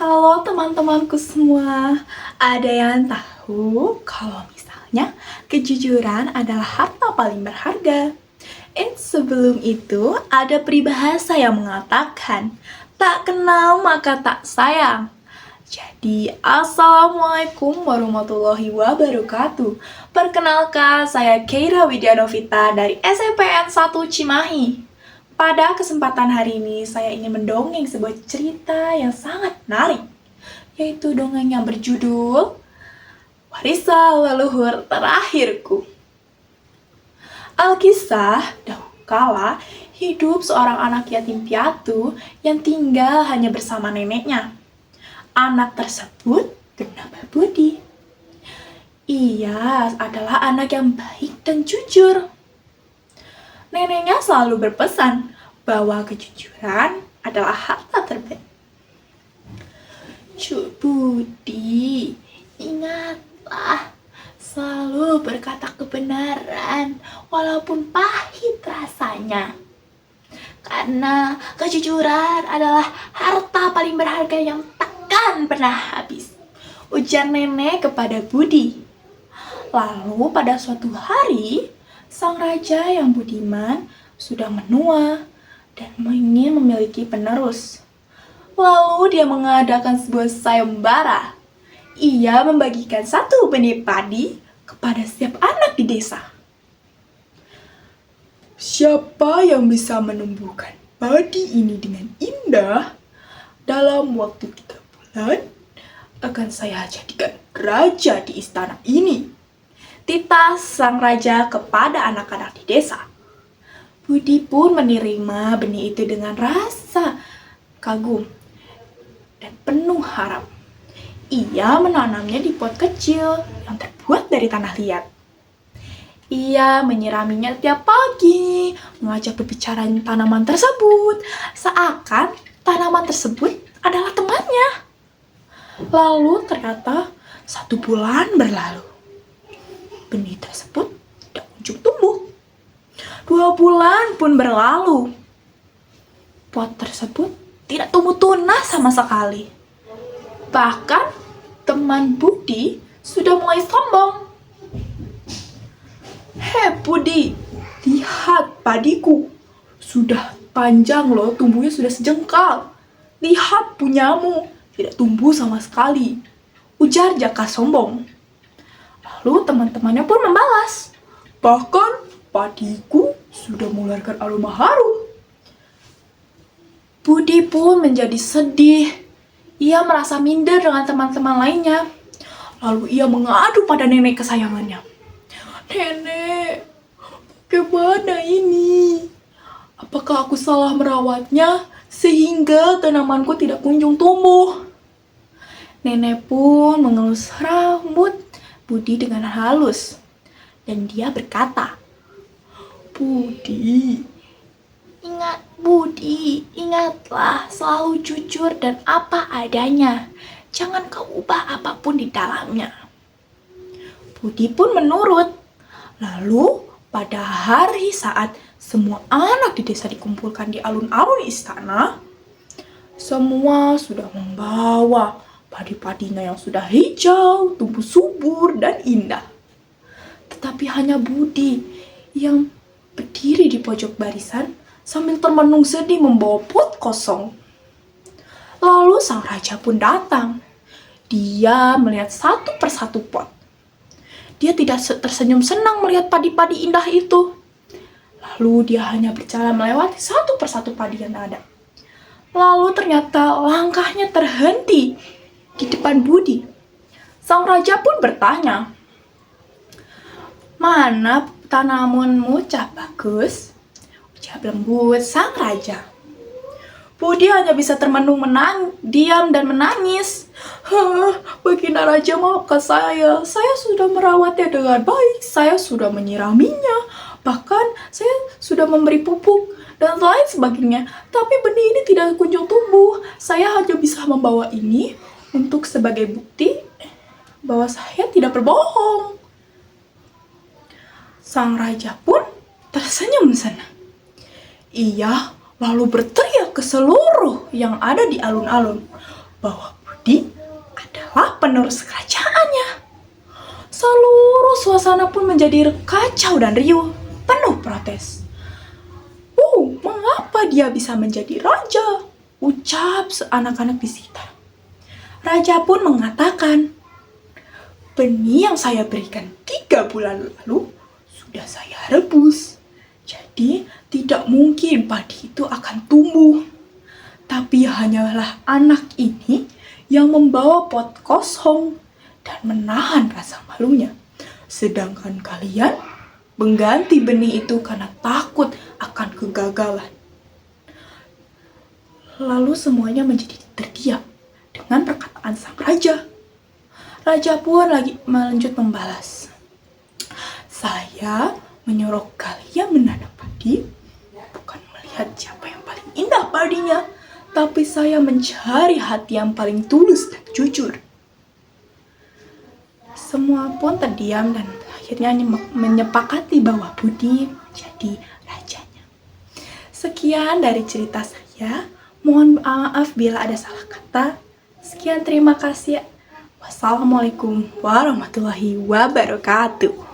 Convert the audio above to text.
Halo teman-temanku semua, ada yang tahu kalau misalnya kejujuran adalah harta paling berharga? Sebelum itu ada peribahasa yang mengatakan, tak kenal maka tak sayang. Jadi, Assalamualaikum warahmatullahi wabarakatuh. Perkenalkan, saya Keira Widyanovita dari SMPN 1 Cimahi. Pada kesempatan hari ini, saya ingin mendongeng sebuah cerita yang sangat menarik, yaitu dongeng yang berjudul Warisan Leluhur Terakhirku. Alkisah, dahulu kala hidup seorang anak yatim piatu yang tinggal hanya bersama neneknya. Anak tersebut bernama Budi. Ia adalah anak yang baik dan jujur. Neneknya selalu berpesan bahwa kejujuran adalah harta terbaik. Cuk Budi, ingatlah, selalu berkata kebenaran walaupun pahit rasanya. Karena kejujuran adalah harta paling berharga yang takkan pernah habis, ujar nenek kepada Budi. Lalu pada suatu hari, sang raja yang budiman sudah menua dan ingin memiliki penerus. Lalu dia mengadakan sebuah sayembara. Ia membagikan 1 benih padi kepada setiap anak di desa. Siapa yang bisa menumbuhkan padi ini dengan indah, dalam waktu 3 bulan akan saya jadikan raja di istana ini, titah sang raja kepada anak-anak di desa. Budi pun menerima benih itu dengan rasa kagum dan penuh harap. Ia menanamnya di pot kecil yang terbuat dari tanah liat. Ia menyiraminya tiap pagi, mengajak berbicara tanaman tersebut, seakan tanaman tersebut adalah temannya. Lalu ternyata 1 bulan berlalu. Benih tersebut tidak kunjung tumbuh. 2 bulan pun berlalu. Pot tersebut tidak tumbuh tunas sama sekali. Bahkan teman Budi sudah mulai sombong. Hei Budi, lihat padiku. Sudah panjang loh, tumbuhnya sudah sejengkal. Lihat punyamu, tidak tumbuh sama sekali, ujar Jaka sombong. Lalu teman-temannya pun membalas, bahkan padiku sudah mengeluarkan aroma harum. Budi pun menjadi sedih. Ia merasa minder dengan teman-teman lainnya. Lalu ia mengadu pada nenek kesayangannya. Nenek, bagaimana ini? Apakah aku salah merawatnya sehingga tanamanku tidak kunjung tumbuh? Nenek pun mengelus rambut Budi dengan halus, dan dia berkata, Budi, ingatlah selalu jujur dan apa adanya. Jangan kau ubah apapun di dalamnya. Budi pun menurut. Lalu pada hari saat semua anak di desa dikumpulkan di alun-alun istana, semua sudah membawa padi-padinya yang sudah hijau, tumbuh subur dan indah. Tetapi hanya Budi yang berdiri di pojok barisan sambil termenung sedih membawa pot kosong. Lalu sang raja pun datang. Dia melihat 1 persatu pot. Dia tidak tersenyum senang melihat padi-padi indah itu. Lalu dia hanya berjalan melewati 1 persatu padi yang ada. Lalu ternyata langkahnya terhenti di depan Budi. Sang raja pun bertanya, mana tanamanmu, Cah Bagus? Ucap lembut sang raja. Budi hanya bisa termenung diam dan menangis. Baginda Raja, maafkan saya. Saya sudah merawatnya dengan baik. Saya sudah menyiraminya. Bahkan saya sudah memberi pupuk dan lain sebagainya. Tapi benih ini tidak kunjung tumbuh. Saya hanya bisa membawa ini untuk sebagai bukti bahwa saya tidak berbohong. Sang raja pun tersenyum senang. Ia lalu berteriak ke seluruh yang ada di alun-alun bahwa Padi adalah penerus kerajaannya. Seluruh suasana pun menjadi kacau dan riuh, penuh protes. Mengapa dia bisa menjadi raja? Ucap anak-anak di sekitar. Raja pun mengatakan, benih yang saya berikan 3 bulan lalu sudah saya rebus. Jadi tidak mungkin padi itu akan tumbuh. Tapi hanyalah anak ini yang membawa pot kosong dan menahan rasa malunya. Sedangkan kalian mengganti benih itu karena takut akan kegagalan. Lalu semuanya menjadi terdiam dengan perkataan sang raja. Raja pun lagi melanjut membalas. Saya menyuruh kalian menanam padi bukan melihat siapa yang paling indah padinya, tapi saya mencari hati yang paling tulus dan jujur. Semua pun terdiam dan akhirnya menyepakati bahwa Budi menjadi rajanya. Sekian dari cerita saya. Mohon maaf bila ada salah kata. Sekian, terima kasih. Wassalamualaikum warahmatullahi wabarakatuh.